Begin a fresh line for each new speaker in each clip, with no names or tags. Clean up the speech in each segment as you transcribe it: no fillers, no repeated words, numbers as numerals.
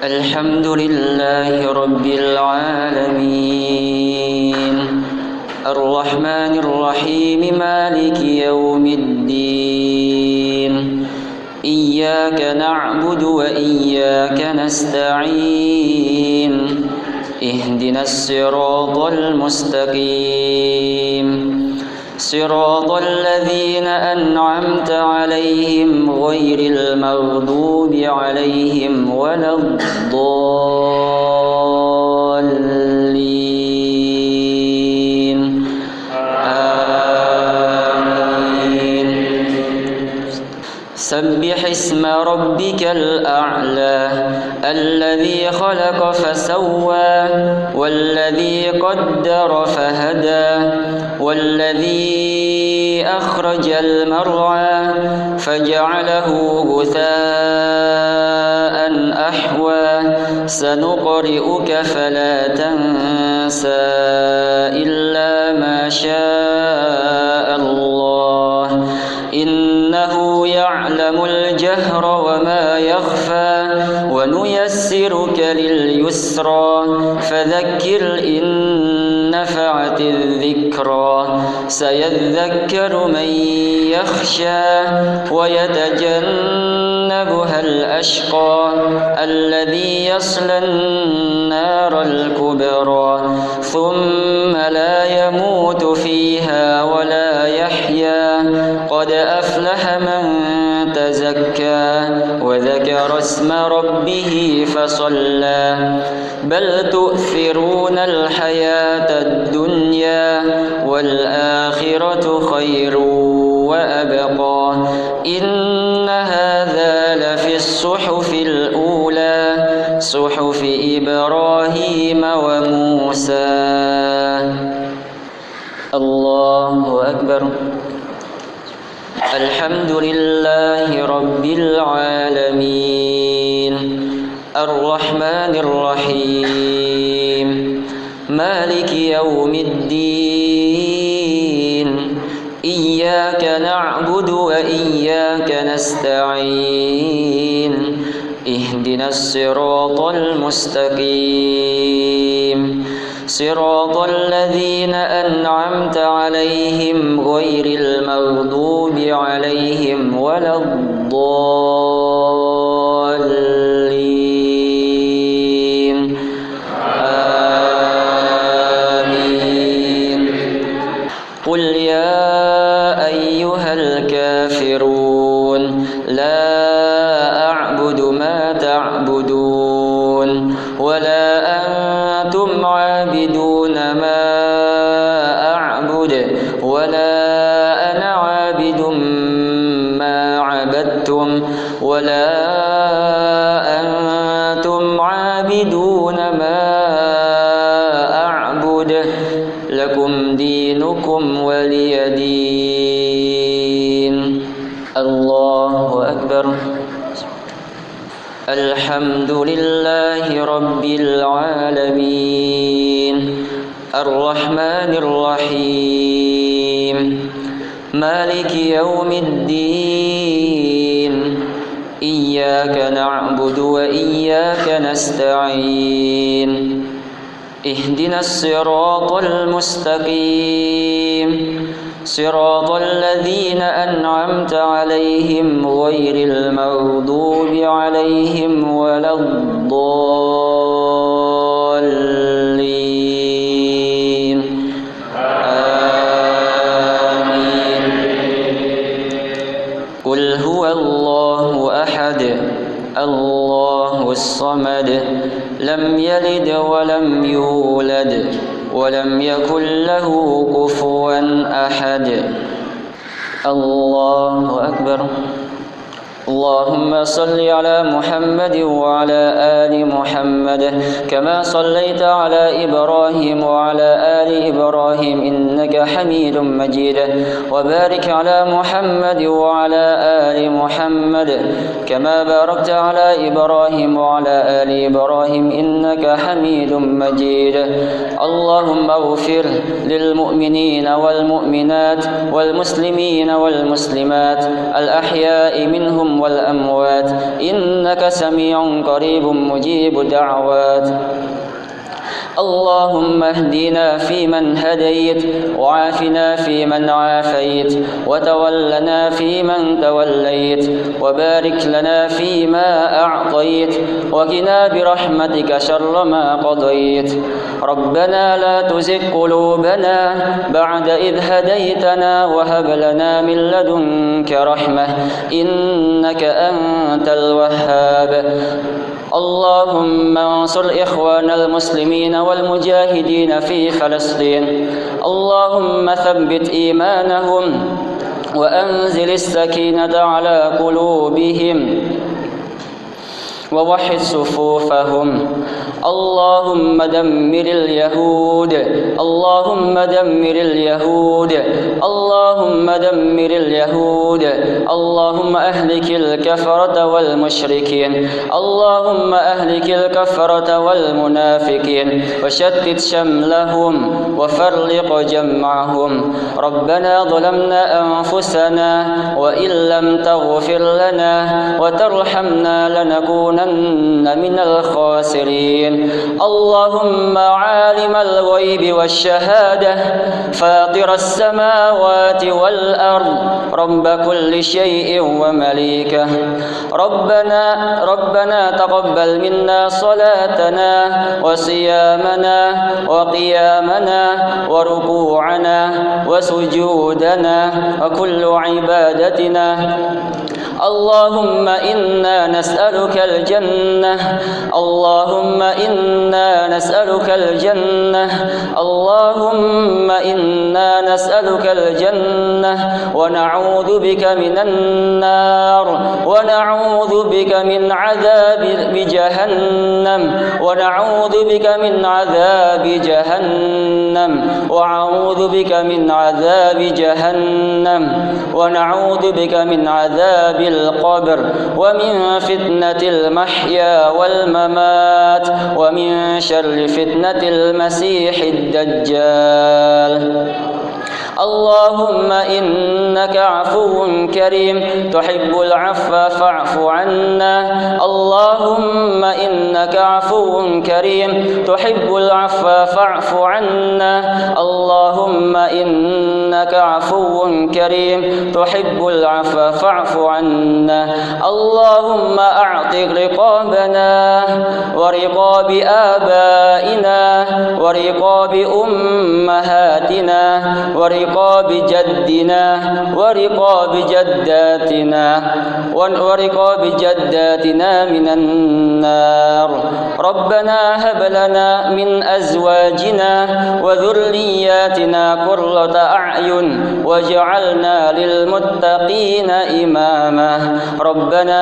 الحمد لله رب العالمين الرحمن الرحيم مالك يوم الدين إياك نعبد وإياك نستعين اهدنا الصراط المستقيم صراط الذين أنعمت عليهم غير المغضوب عليهم ولا الضالين آمين. سبح اسم ربك الأعلى الذي خلق فسوى والذي قدر فهدى والذي أخرج المرعى فجعله غثاء أحوى سنقرئك فلا تنسى إلا ما شاء الله إنه يعلم الجهر وما يخفى ونيسرك لليسرى فذكر إن نفعت الذكرى سيذكر من يخشى ويتجنبها الأشقى الذي يصلى النار الكبرى ثم لا يموت فيها ولا يحيا قد أفلح من تزكى وذكر اسم ربه فصلى بل تؤثرون الحياة الدنيا والآخرة خير وأبقى إن هذا لفي الصحف الأولى صحف إبراهيم وموسى. الله أكبر. الحمد لله رب العالمين الرحمن الرحيم مالك يوم الدين إياك نعبد وإياك نستعين اهدنا الصراط المستقيم صراط الذين أنعمت عليهم غير المغضوب عليهم ولا الضالين آمين. قل يا أيها الكافرون لا أعبد ما تعبدون ولا أنتم عابدون ما أعبد ولا أنا عابد ما عبدتم ولا أنتم عابدون ما أعبد لكم دينكم ولي دين. الله أكبر. الحمد لله رب العالمين الرحمن الرحيم مالك يوم الدين إياك نعبد وإياك نستعين اهدنا الصراط المستقيم صراط الذين أنعمت عليهم غير المغضوب عليهم ولا الضالين آمين. قل هو الله أحد الله الصمد لم يلد ولم يولد ولم يكن له كفوا أحد. الله أكبر. اللهم صل على محمد وعلى آل محمد كما صليت على إبراهيم وعلى آل إبراهيم إنك حميد مجيد وبارك على محمد وعلى آل محمد كما باركت على إبراهيم وعلى آل إبراهيم إنك حميد مجيد. اللهم اغفر للمؤمنين والمؤمنات والمسلمين والمسلمات الأحياء منهم الأحياء والأموات إنك سميع قريب مجيب الدعوات. اللهم اهدنا فيمن هديت وعافنا فيمن عافيت وتولنا فيمن توليت وبارك لنا فيما أعطيت وقنا برحمتك شر ما قضيت. ربنا لا تزغ قلوبنا بعد إذ هديتنا وهب لنا من لدنك رحمة إنك أنت الوهاب. اللهم انصر إخواننا المسلمين والمجاهدين في فلسطين. اللهم ثبت إيمانهم وأنزل السكينة على قلوبهم ووحد صفوفهم. اللهم دمر اليهود، اللهم دمر اليهود، اللهم دمر اليهود. اللهم أهلك الكفرة والمشركين، اللهم أهلك الكفرة والمنافقين وشتت شملهم وفرق جمعهم. ربنا ظلمنا أنفسنا وإن لم تغفر لنا وترحمنا لنكونن من الخاسرين. اللهم عالم الغيب والشهادة فاطر السماوات والأرض رب كل شيء ومليكه. ربنا تقبل منا صلاتنا وصيامنا وقيامنا وركوعنا وسجودنا وكل عبادتنا. اللهم إنا نسألك الجنة، اللهم إنا نسألك الجنة، اللهم إنا نسألك الجنة ونعوذ بك من النار، ونعوذ بك من عذاب جهنم، ونعوذ بك من عذاب جهنم، ونعوذ بك من عذاب جهنم، ونعوذ بك من عذاب القبر ومن فتنة المحيا والممات ومن شر فتنة المسيح الدجال. اللهم إنك عفو كريم تحب العفو فاعف عنا. اللهم إنك عفو كريم تحب العفو فاعف عنا. اللهم إنك عفو كريم تحب العفو فاعف عنا. اللهم أعتق رقابنا ورقاب آبائنا ورقاب أمهاتنا ورقاب جدنا ورقاب جداتنا ورقاب جداتنا من النار. ربنا هب لنا من أزواجنا وذرياتنا قرة أعين واجعلنا للمتقين إماما. ربنا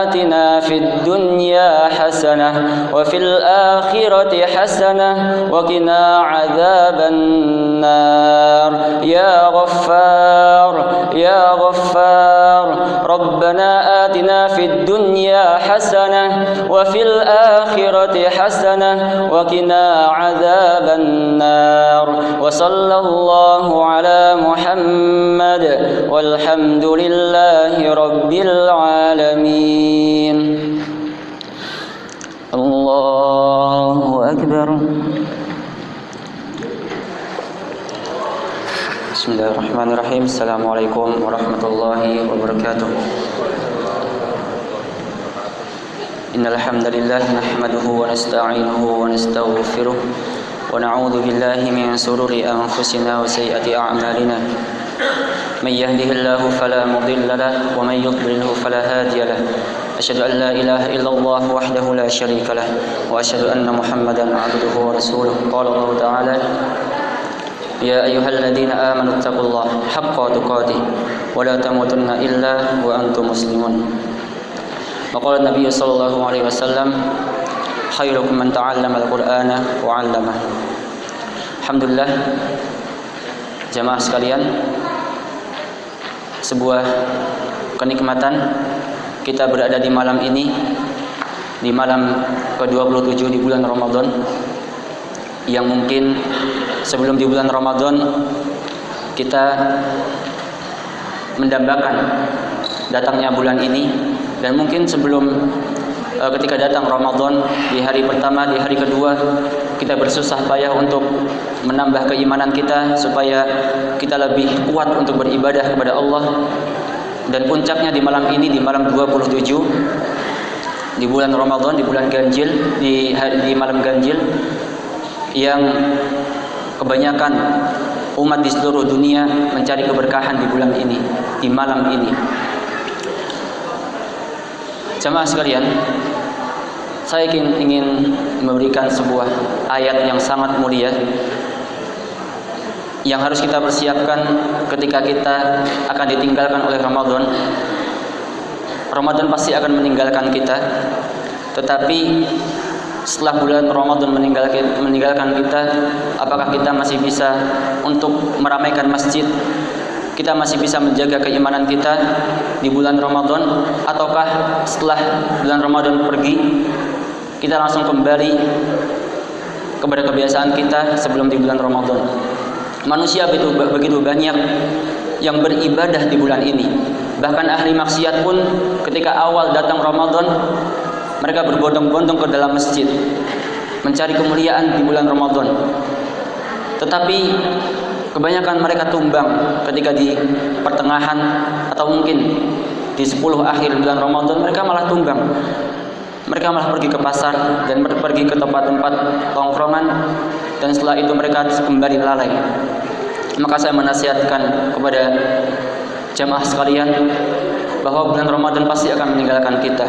آتنا في الدنيا حسنة وفي الآخرة حسنة وقنا عذاب النار. يا غفار يا غفار. ربنا آتنا في الدنيا حسنة وفي الآخرة حسنة وقنا عذاب النار. وصلى الله على محمد والحمد لله رب العالمين. الله أكبر. بسم الله الرحمن الرحيم. السلام عليكم ورحمة الله وبركاته. إن الحمد لله نحمده ونستعينه ونستغفره ونعوذ بالله من شرور أنفسنا وسيئات أعمالنا. من يهده الله فلا مضل له ومن يضلله فلا هادي له. أشهد أن لا إله إلا الله وحده لا شريك له وأشهد أن محمدا عبده ورسوله. قال الله تعالى: يا أيها الذين آمنوا اتقوا الله حق تقاته ولا تموتن إلا وأنتم مسلمون. وقال النبي صلى الله عليه وسلم: خيركم من تعلم القرآن وعلمه. Alhamdulillah, jamaah sekalian, sebuah kenikmatan kita berada di malam ini, di malam ke-27 di bulan Ramadan, yang mungkin sebelum di bulan Ramadan kita mendambakan datangnya bulan ini Dan mungkin sebelum ketika datang Ramadan, di hari pertama, di hari kedua, kita bersusah payah untuk menambah keimanan kita supaya kita lebih kuat untuk beribadah kepada Allah. Dan puncaknya di malam ini, di malam 27 di bulan Ramadan, di bulan ganjil, di malam ganjil yang kebanyakan umat di seluruh dunia mencari keberkahan di bulan ini, di malam ini. Jamaah sekalian, saya ingin memberikan sebuah ayat yang sangat mulia yang harus kita persiapkan ketika kita akan ditinggalkan oleh Ramadan. Ramadan pasti akan meninggalkan kita, tetapi setelah bulan Ramadan meninggalkan kita, apakah kita masih bisa untuk meramaikan masjid? Kita masih bisa menjaga keimanan kita di bulan Ramadan, ataukah setelah bulan Ramadan pergi kita langsung kembali kepada kebiasaan kita sebelum di bulan Ramadan? Manusia begitu banyak yang beribadah di bulan ini. Bahkan ahli maksiat pun ketika awal datang Ramadan, mereka berbondong-bondong ke dalam masjid mencari kemuliaan di bulan Ramadan. Tetapi kebanyakan mereka tumbang ketika di pertengahan atau mungkin di 10 akhir bulan Ramadan, mereka malah tumbang. Mereka malah pergi ke pasar dan pergi ke tempat-tempat tongkrongan, dan setelah itu mereka kembali lalai. Maka saya menasihatkan kepada jamaah sekalian bahwa bulan Ramadan pasti akan meninggalkan kita.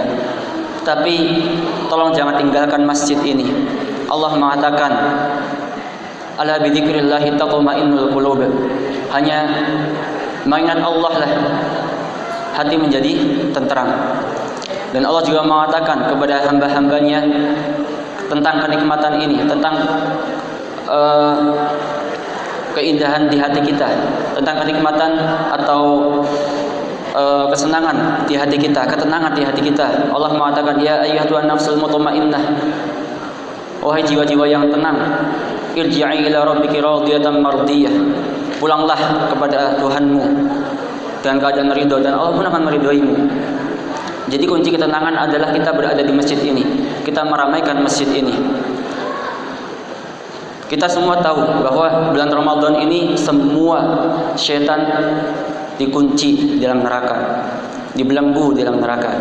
Tapi tolong jangan tinggalkan masjid ini. Allah mengatakan, ala bidzikrillahi tatma'innul qulub. Hanya mengingat Allah lah hati menjadi tenteram. Dan Allah juga mengatakan kepada hamba-hambanya tentang kenikmatan ini, tentang keindahan di hati kita, tentang kenikmatan atau kesenangan di hati kita, ketenangan di hati kita. Allah mengatakan, ya ayyatuhan nafsul mutmainnah, wahai jiwa-jiwa yang tenang, irji'i ila rabbiki radiyatan mardiyah. Pulanglah kepada Tuhanmu dengan keadaan ridho, dan Allah pun akan meridhoimu. Jadi kunci ketenangan adalah kita berada di masjid ini, kita meramaikan masjid ini. Kita semua tahu bahwa bulan Ramadan ini semua syaitan dikunci dalam neraka, dibelenggu dalam neraka.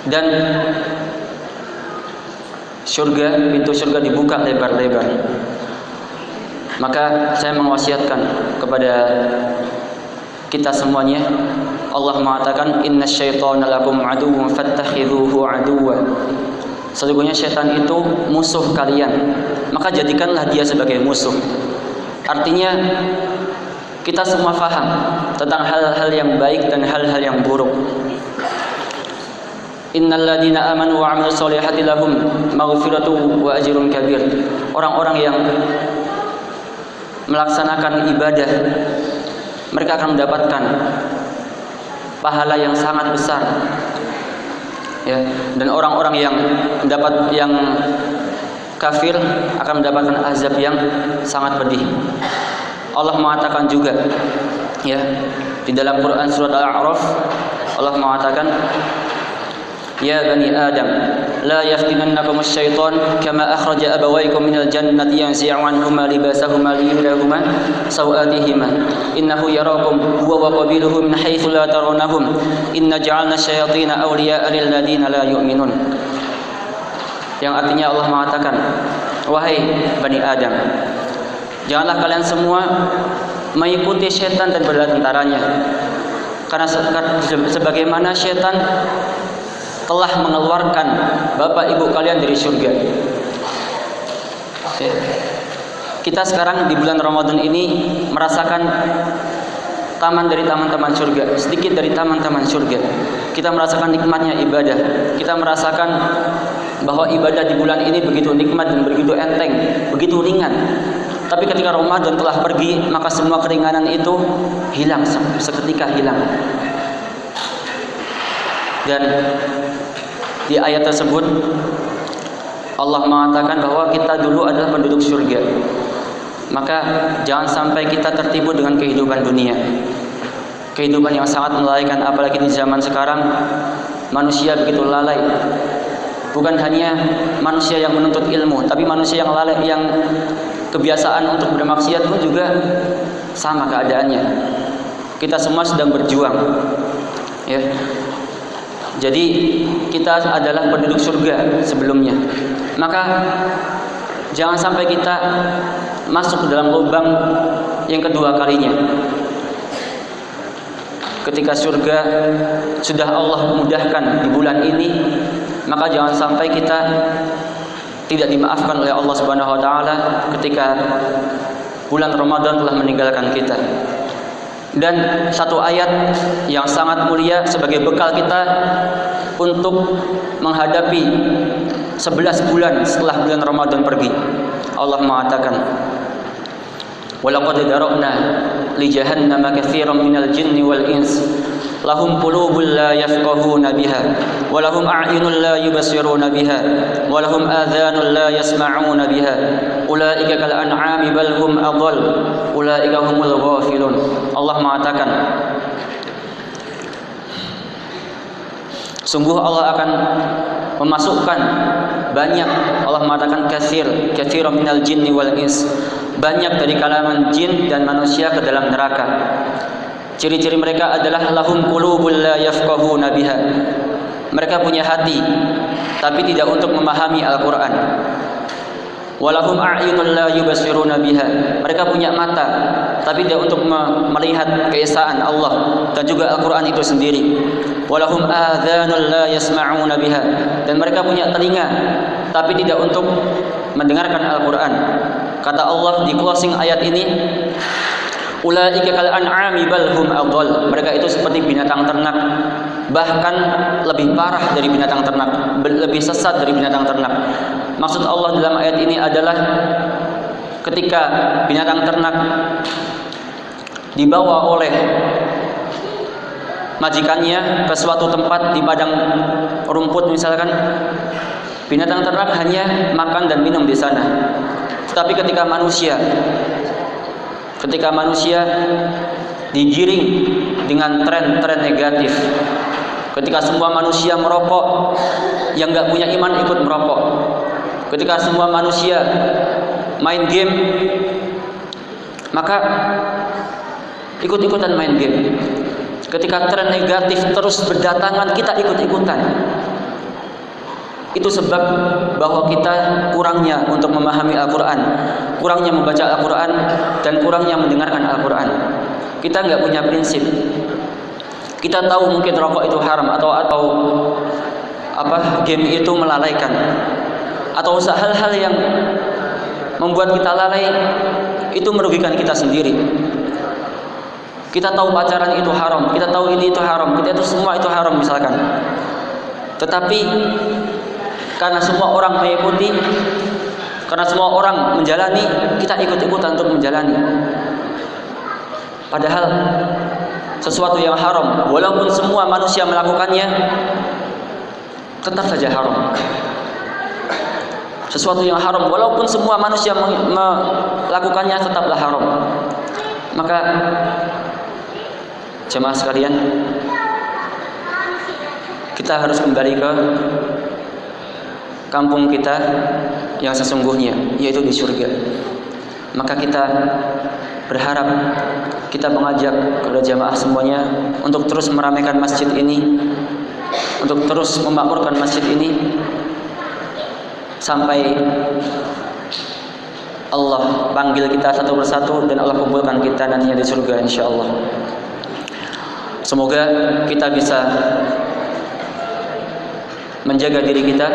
Dan surga, pintu surga dibuka lebar-lebar. Maka saya mewasiatkan kepada kita semuanya, Allah mengatakan, innasyaitana lakum aduwwun fattakhidhuhu aduwwa. Sesungguhnya syaitan itu musuh kalian, maka jadikanlah dia sebagai musuh. Artinya kita semua faham tentang hal-hal yang baik dan hal-hal yang buruk. Innal ladzina amanu wa 'amilus sholihati lahum maghfiratu wa ajrun kabir. Orang-orang yang melaksanakan ibadah, mereka akan mendapatkan pahala yang sangat besar. Ya, dan orang-orang yang kafir akan mendapatkan azab yang sangat pedih. Allah mengatakan juga, ya, di dalam Quran surat Al-A'raf, Allah mengatakan, ya bani Adam, la yaftinannakum asy-syaitan kama akhraja abawaykum minal jannati yanzi'u anhuma libasahuma liyuriyahuma sawatihima innahu yarakum huwa wa qabiluhu min haitsu la tarawnahum inna ja'alna asyayatina awliya'a lil ladzina la yu'minun. Yang artinya Allah mengatakan, wahai bani Adam, janganlah kalian semua mengikuti syaitan dan bala tentaranya, karena sebagaimana syaitan telah mengeluarkan bapak ibu kalian dari surga. Kita sekarang di bulan Ramadan ini merasakan taman dari taman-taman surga, sedikit dari taman-taman surga. Kita merasakan nikmatnya ibadah. Kita merasakan bahwa ibadah di bulan ini begitu nikmat dan begitu enteng, begitu ringan. Tapi ketika Ramadan telah pergi, maka semua keringanan itu hilang, seketika hilang. Dan di ayat tersebut Allah mengatakan bahwa kita dulu adalah penduduk surga. Maka jangan sampai kita tertipu dengan kehidupan dunia. kehidupan yang sangat melalaikan, apalagi di zaman sekarang manusia begitu lalai. Bukan hanya manusia yang menuntut ilmu, tapi manusia yang lalai, yang kebiasaan untuk bermaksiat pun juga sama keadaannya. Kita semua sedang berjuang, ya. Jadi kita adalah penduduk surga sebelumnya. Maka jangan sampai kita masuk ke dalam lubang yang kedua kalinya. Ketika surga sudah Allah mudahkan di bulan ini, maka jangan sampai kita tidak dimaafkan oleh Allah Subhanahu wa taala ketika bulan Ramadan telah meninggalkan kita. Dan satu ayat yang sangat mulia sebagai bekal kita untuk menghadapi 11 bulan setelah bulan Ramadan pergi. Allah mengatakan, "Walaqad darabna li jahannama katsiran minal jinni wal ins lahum qulubun la yafqahuna biha wa lahum a'yunun la yubsiruna biha wa lahum adhanun la yasma'una biha ulaika kal an'ami bal hum adall ulaika humul ghafilun." Allah mengatakan, sungguh Allah akan memasukkan banyak, Allah mengatakan katsiran minal jinni wal ins, banyak dari kalangan jin dan manusia ke dalam neraka. Ciri-ciri mereka adalah lahum qulubun la yafqahuna biha. Mereka punya hati tapi tidak untuk memahami Al-Qur'an. Walahum a'yunun la yubsiruna biha. Mereka punya mata tapi tidak untuk melihat keesaan Allah dan juga Al-Qur'an itu sendiri. Walahum adhanun la yasma'una biha. Dan mereka punya telinga tapi tidak untuk mendengarkan Al-Qur'an. Kata Allah di closing ayat ini, ulaika kal an'ami bal hum adall. Mereka itu seperti binatang ternak, bahkan lebih parah dari binatang ternak, lebih sesat dari binatang ternak. Maksud Allah dalam ayat ini adalah ketika binatang ternak dibawa oleh majikannya ke suatu tempat di padang rumput misalkan, binatang ternak hanya makan dan minum di sana. Tapi ketika manusia digiring dengan tren-tren negatif, ketika semua manusia merokok, yang gak punya iman ikut merokok, ketika semua manusia main game, maka ikut-ikutan main game. Ketika tren negatif terus berdatangan, kita ikut-ikutan. Itu sebab bahwa kita kurangnya untuk memahami Al-Quran, kurangnya membaca Al-Quran, dan kurangnya mendengarkan Al-Quran. Kita nggak punya prinsip. Kita tahu mungkin rokok itu haram, atau game itu melalaikan, atau hal-hal yang membuat kita lalai itu merugikan kita sendiri. Kita tahu pacaran itu haram, kita tahu ini itu haram, kita itu semua itu haram misalkan. Tetapi karena semua orang mengikuti, karena semua orang menjalani, kita ikut-ikutan untuk menjalani. Padahal sesuatu yang haram, walaupun semua manusia melakukannya, tetap saja haram. Sesuatu yang haram, walaupun semua manusia melakukannya, tetaplah haram. Maka jemaah sekalian, kita harus kembali ke kampung kita yang sesungguhnya, yaitu di surga. Maka kita berharap, kita mengajak kepada jamaah semuanya untuk terus meramaikan masjid ini, untuk terus memakmurkan masjid ini sampai Allah panggil kita satu persatu dan Allah kumpulkan kita nantinya di surga insyaallah. Semoga kita bisa menjaga diri kita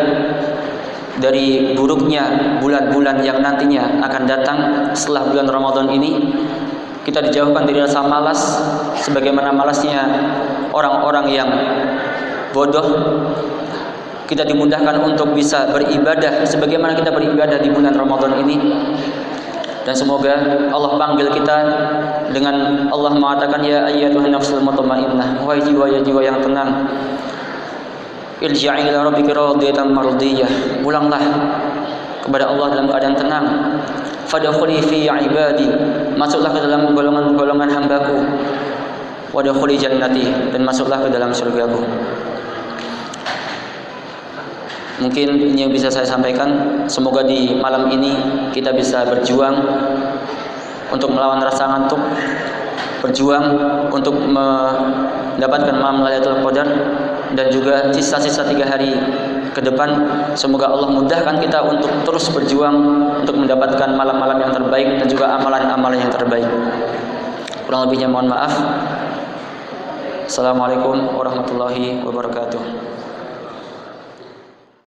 dari buruknya bulan-bulan yang nantinya akan datang setelah bulan Ramadan ini. Kita dijauhkan dari rasa malas, sebagaimana malasnya orang-orang yang bodoh. Kita dimudahkan untuk bisa beribadah sebagaimana kita beribadah di bulan Ramadan ini. Dan semoga Allah panggil kita dengan Allah mengatakan, ya ayyatuhan nafsul mutmainnah, wahai jiwa-jiwa yang tenang, irji'i ila rabbika radiyatan mardiyah, pulanglah kepada Allah dalam keadaan tenang. Fadkhuli fi ibadi, masuklah ke dalam golongan-golongan hambaku. wadkhuli jannati, dan masuklah ke dalam surgaku. Mungkin ini yang bisa saya sampaikan. Semoga di malam ini kita bisa berjuang untuk melawan rasa ngantuk, berjuang untuk mendapatkan malam Lailatul Qadar, dan juga sisa-sisa 3 hari ke depan. Semoga Allah mudahkan kita untuk terus berjuang untuk mendapatkan malam-malam yang terbaik dan juga amalan-amalan yang terbaik. Kurang lebihnya mohon maaf. Assalamualaikum warahmatullahi wabarakatuh.